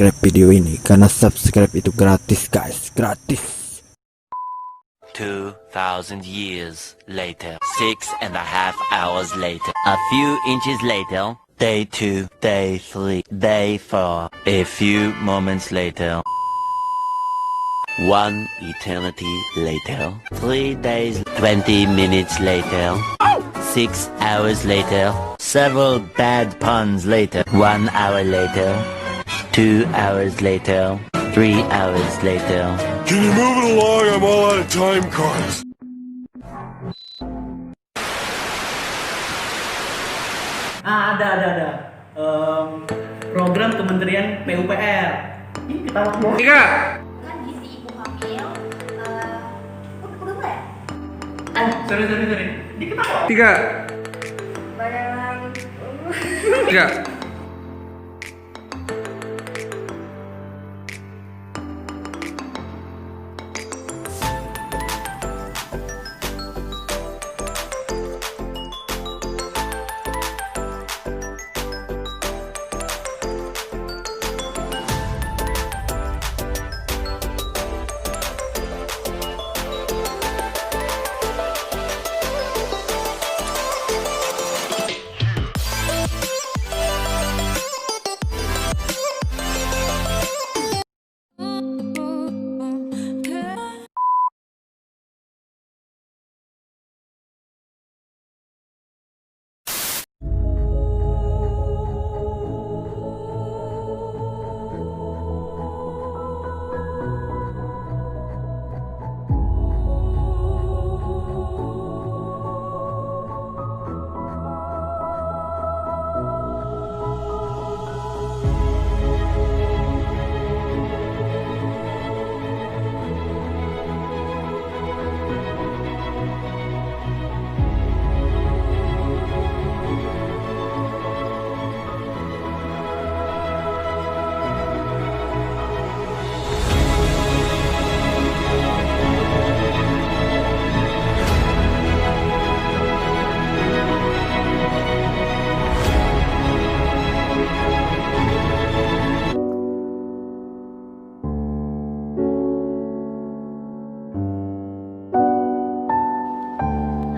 subscribe video ini karena subscribe itu gratis guys, gratis. 2,000 years later, 6.5 hours later, a few inches later, day 2, day 3, day 4, a few moments later, 1 eternity later, 3 days, 20 minutes later, 6 hours later, several bad puns later, 1 hour later, 2 hours later, 3 hours later. Can you move it along? I'm all out of time cards. Ada. Program Kementerian PUPR. Ini kita mau. Tiga. Kan gizi ibu hamil. Udah mulai? Sorry. Ini kita kok. Tiga. Bayangan. Tiga.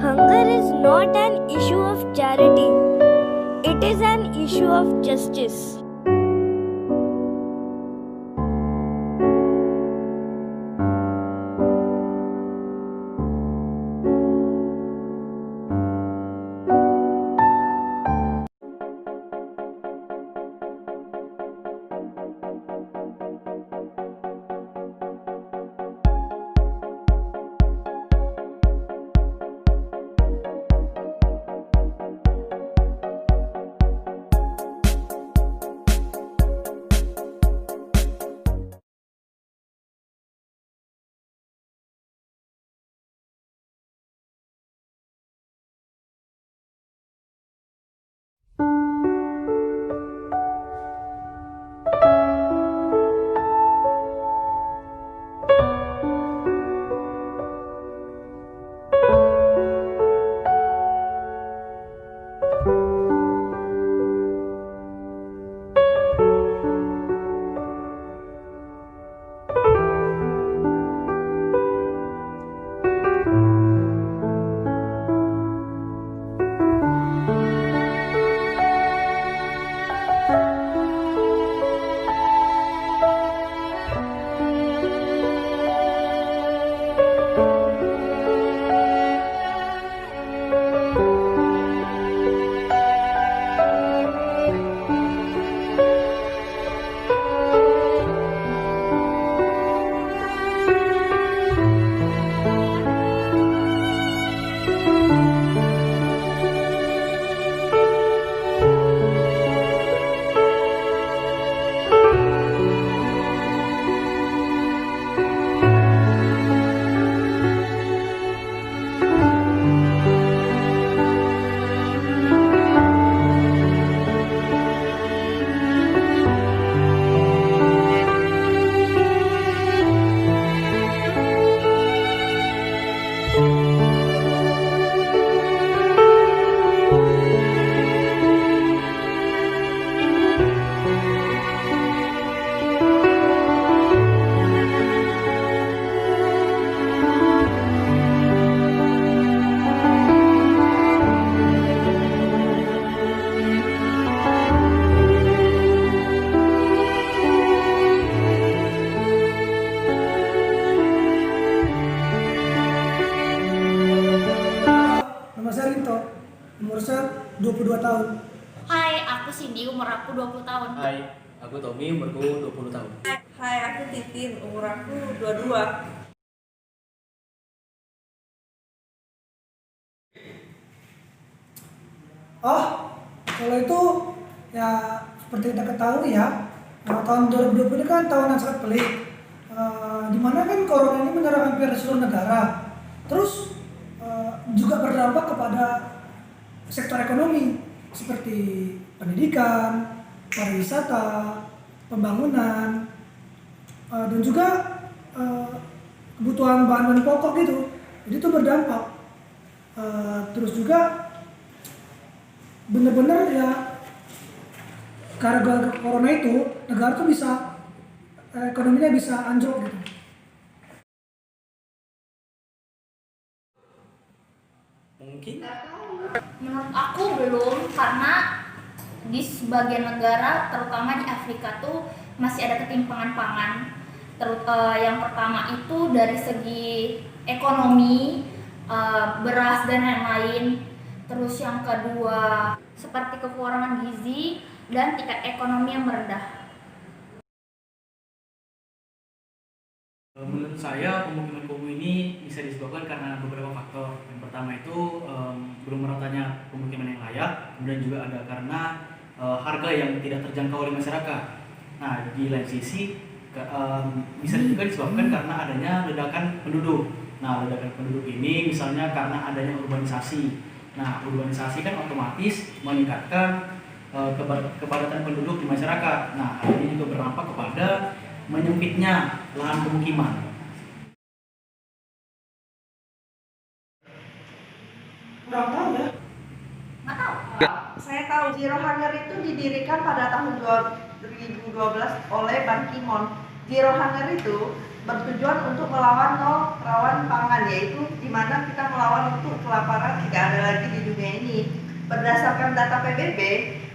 Hunger is not an issue of charity, it is an issue of justice. Cindy, umur aku 20 tahun. Hai, aku Tommy, umurku 20 tahun. Hai, aku Titin, umur aku 22. Oh, kalau itu ya seperti kita ketahui ya, tahun 2020 ini kan tahun yang sangat pelik. Di mana kan corona ini menyerang hampir seluruh negara. Terus juga berdampak kepada sektor ekonomi seperti pendidikan, pariwisata, pembangunan, dan juga kebutuhan bahan pokok gitu. Jadi itu berdampak. Terus juga benar-benar ya karena corona itu negara tuh bisa ekonominya bisa anjlok gitu. Mungkin? Menurut aku belum, karena di sebagian negara, terutama di Afrika tuh masih ada ketimpangan pangan. Yang pertama itu dari segi ekonomi, beras dan lain-lain. Terus yang kedua seperti kekurangan gizi dan tingkat ekonomi yang merendah. Menurut saya pemukiman kumuh ini bisa disebabkan karena beberapa faktor. Yang pertama itu belum meratanya pemukiman yang layak, kemudian juga ada karena harga yang tidak terjangkau oleh masyarakat. Nah, di lain sisi bisa juga disebabkan karena adanya ledakan penduduk. Nah, ledakan penduduk ini misalnya karena adanya urbanisasi. Nah, urbanisasi kan otomatis meningkatkan kepadatan penduduk di masyarakat. Nah, hal ini juga berdampak kepada menyempitnya lahan pemukiman. Kurang tahu ya. Nggak tahu. Saya tahu Zero Hunger itu didirikan pada tahun 2012 oleh Ban Ki-moon. Zero Hunger itu bertujuan untuk melawan nol rawan pangan, yaitu di mana kita melawan untuk kelaparan tidak ada lagi di dunia ini. Berdasarkan data PBB,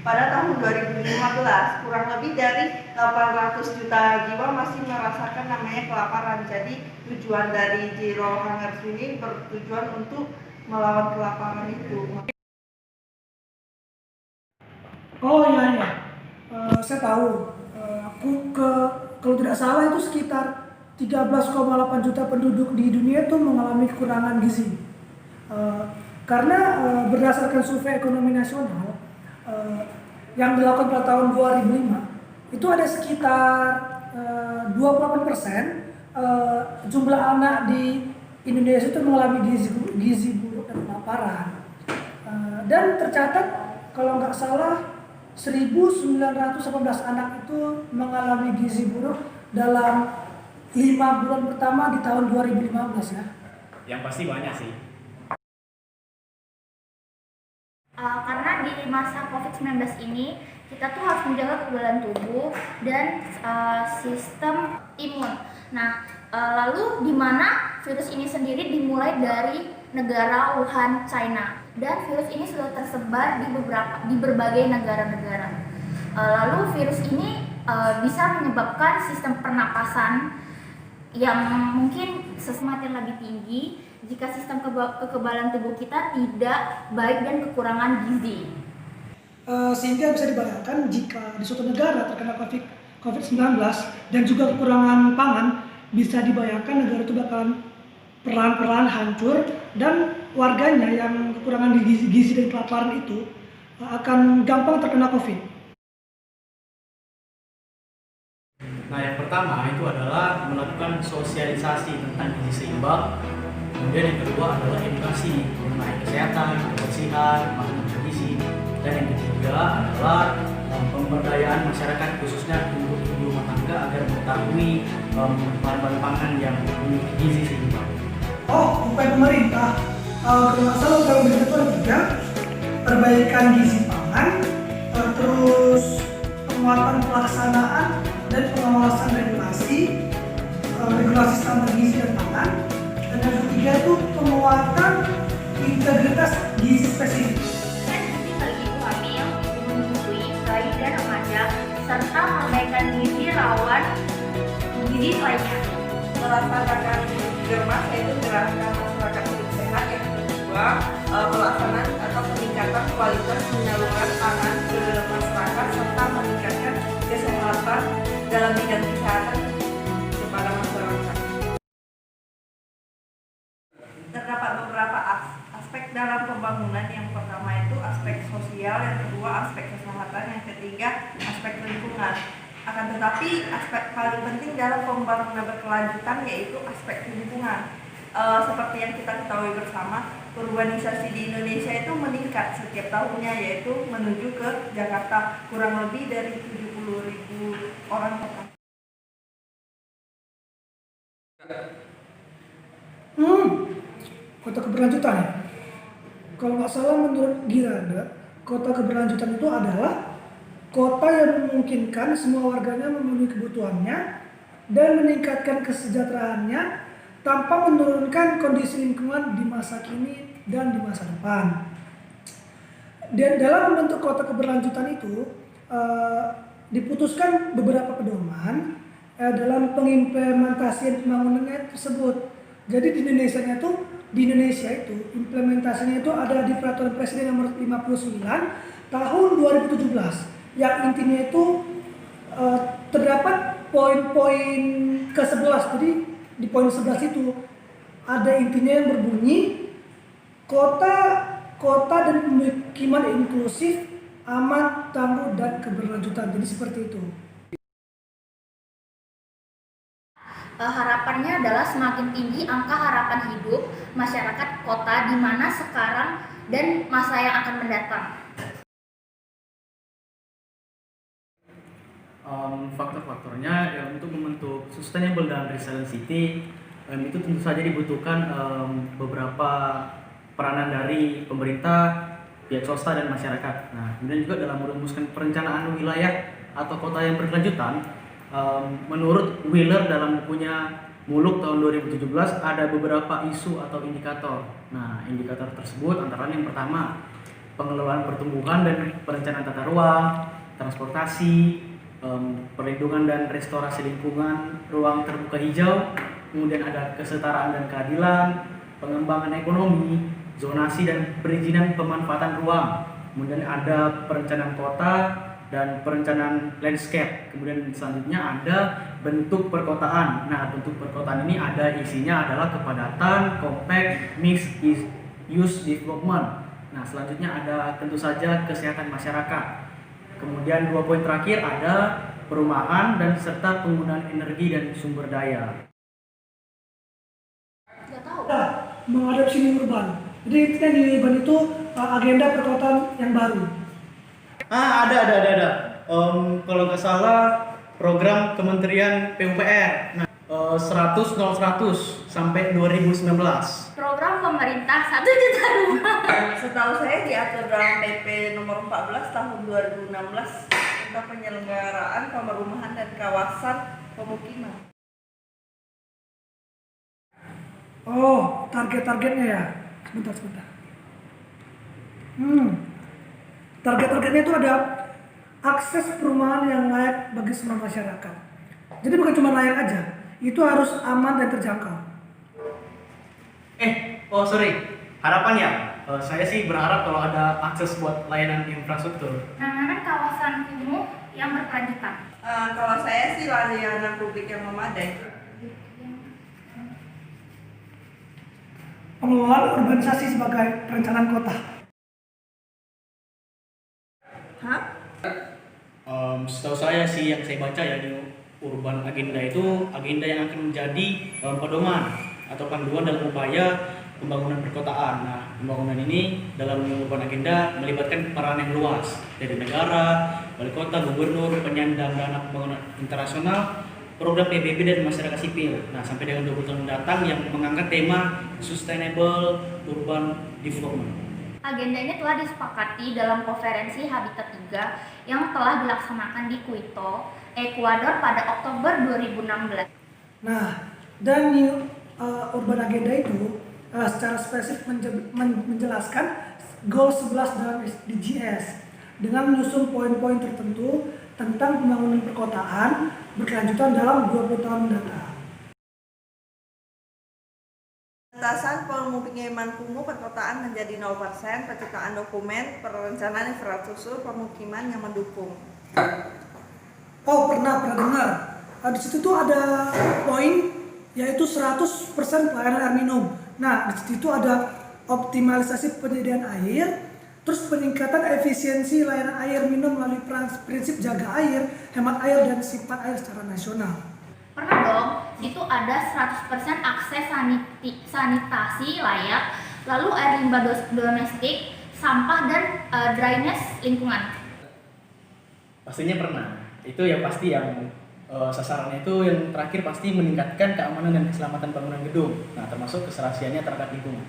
pada tahun 2015 kurang lebih dari 800 juta jiwa masih merasakan namanya kelaparan. Jadi tujuan dari Zero Hunger ini bertujuan untuk melawan kelaparan itu. Oh iya. Saya tahu. Kalau tidak salah itu sekitar 13,8 juta penduduk di dunia itu mengalami kekurangan gizi. Karena berdasarkan survei ekonomi nasional yang dilakukan pada tahun 2005, itu ada sekitar 28% jumlah anak di Indonesia itu mengalami gizi buruk dan kelaparan. Dan tercatat kalau nggak salah 1.918 anak itu mengalami gizi buruk dalam 5 bulan pertama di tahun 2015 ya. Yang pasti banyak sih. Karena di masa COVID-19 ini kita tuh harus menjaga kekebalan tubuh dan sistem imun. Nah, lalu di mana virus ini sendiri dimulai dari negara Wuhan, China, dan virus ini sudah tersebar di berbagai negara-negara. Lalu virus ini bisa menyebabkan sistem pernapasan yang mungkin semakin lebih tinggi jika sistem kekebalan tubuh kita tidak baik dan kekurangan gizi. Sehingga bisa dibayangkan jika di suatu negara terkena COVID-19 dan juga kekurangan pangan, bisa dibayangkan negara itu bakalan perlahan-perlahan hancur dan warganya yang kekurangan gizi dan kelaparan itu akan gampang terkena COVID. Nah, yang pertama itu adalah melakukan sosialisasi tentang gizi seimbang. Kemudian yang kedua adalah edukasi mengenai kesehatan, kebersihan, makanan bergizi. Dan yang ketiga adalah pemberdayaan masyarakat khususnya ibu-ibu rumah tangga agar mengetahui bahan-bahan pangan yang memiliki gizi seimbang. Oh, upaya pemerintah. Kalau nggak salah upaya pemerintah itu ada juga perbaikan gizi pangan, terus penguatan pelaksanaan dan pengawasan regulasi standar gizi dan pangan, dan yang ketiga itu penguatan integritas gizi spesifik. Dan gizi bagi ibu hamil, ibu menyusui, bayi dan remaja, serta perbaikan gizi rawan gizi lainnya. Melaksanakan GERMAS, yaitu Gerakan Masyarakat Hidup Sehat. Yang kedua, pelaksanaan atau peningkatan kualitas penyaluran pangan ke masyarakat serta meningkatkan kesehatan dalam bidang kesehatan kepada masyarakat. Terdapat beberapa aspek dalam pembangunan. Yang pertama itu aspek sosial, yang kedua aspek kesehatan, yang ketiga aspek lingkungan. Akan tetapi aspek paling penting dalam pembangunan berkelanjutan yaitu aspek lingkungan. Seperti yang kita ketahui bersama, urbanisasi di Indonesia itu meningkat setiap tahunnya, yaitu menuju ke Jakarta, kurang lebih dari 70.000 orang per tahun. Kota keberlanjutan ya? Kalau nggak salah menurut Giranda, kota keberlanjutan itu adalah kota yang memungkinkan semua warganya memenuhi kebutuhannya dan meningkatkan kesejahteraannya tanpa menurunkan kondisi lingkungan di masa kini dan di masa depan. Dan dalam membentuk kota keberlanjutan itu diputuskan beberapa pedoman dalam pengimplementasian pembangunannya tersebut. Jadi di Indonesia itu implementasinya itu ada di Peraturan Presiden nomor 59 tahun 2017 yang intinya itu terdapat poin-poin ke-11. Jadi di poin 11 itu ada intinya yang berbunyi kota dan pemukiman inklusif, aman, tangguh dan keberlanjutan. Jadi seperti itu. Harapannya adalah semakin tinggi angka harapan hidup masyarakat kota di mana sekarang dan masa yang akan mendatang. Faktor-faktornya ya, untuk membentuk sustainable dan resilient city itu tentu saja dibutuhkan beberapa peranan dari pemerintah, pihak swasta dan masyarakat. Nah, kemudian juga dalam merumuskan perencanaan wilayah atau kota yang berkelanjutan, menurut Wheeler dalam bukunya Muluk tahun 2017 ada beberapa isu atau indikator. Nah, indikator tersebut antara lain yang pertama, pengelolaan pertumbuhan dan perencanaan tata ruang, transportasi, perlindungan dan restorasi lingkungan, ruang terbuka hijau, kemudian ada kesetaraan dan keadilan, pengembangan ekonomi, zonasi dan perizinan pemanfaatan ruang, kemudian ada perencanaan kota dan perencanaan landscape. Kemudian selanjutnya ada bentuk perkotaan. Nah, bentuk perkotaan ini ada isinya adalah kepadatan, compact, mixed use development. Nah, selanjutnya ada tentu saja kesehatan masyarakat. Kemudian 2 poin terakhir ada perumahan dan serta penggunaan energi dan sumber daya. Mengadopsi new urban. Jadi intinya new urban itu agenda perkotaan yang baru. Ada. Kalau nggak salah program Kementerian PUPR. Nah, 100 sampai 2019. Program pemerintah 1 juta rumah. Setahu saya diatur dalam PP nomor 14 tahun 2016 tentang penyelenggaraan perumahan dan kawasan pemukiman. Oh, target-targetnya ya. Sebentar. Target-targetnya itu ada akses perumahan yang layak bagi semua masyarakat. Jadi bukan cuma layak aja, itu harus aman dan terjangkau. Harapan ya. Saya sih berharap kalau ada akses buat layanan infrastruktur. Penanganan kawasan kumuh yang berkelanjutan. Kalau saya sih layanan publik yang memadai. Pengelolaan urbanisasi sebagai perencanaan kota. Setahu saya sih yang saya baca ya di urban agenda itu agenda yang akan menjadi pedoman atau panduan dalam upaya pembangunan perkotaan. Nah, pembangunan ini dalam urban agenda melibatkan peran yang luas dari negara, wali kota, gubernur, penyandang dana pembangunan internasional, program PBB dan masyarakat sipil. Nah, sampai dengan 20 tahun mendatang yang mengangkat tema Sustainable Urban Development. Agenda ini telah disepakati dalam konferensi Habitat 3 yang telah dilaksanakan di Quito, Ekuador pada Oktober 2016. Nah, dan new urban agenda itu secara spesifik menjelaskan goal 11 dalam SDGs dengan menyusun poin-poin tertentu tentang pembangunan perkotaan berkelanjutan dalam 20 tahun mendatang. Pengentasan pemukiman kumuh perkotaan menjadi 0%, penciptaan dokumen perencanaan infrastruktur pemukiman yang mendukung. Oh, pernah dengar. Di situ tuh ada poin yaitu 100% pelayanan air minum. Nah, di situ ada optimalisasi penyediaan air, terus peningkatan efisiensi layanan air minum melalui prinsip jaga air, hemat air, dan sifat air secara nasional. Pernah dong, itu ada 100% akses sanitasi layak, lalu air limbah domestik, sampah, dan drainase lingkungan. Pastinya pernah. Itu yang pasti yang sasarannya itu yang terakhir pasti meningkatkan keamanan dan keselamatan bangunan gedung. Nah, termasuk keserasiannya terhadap lingkungan.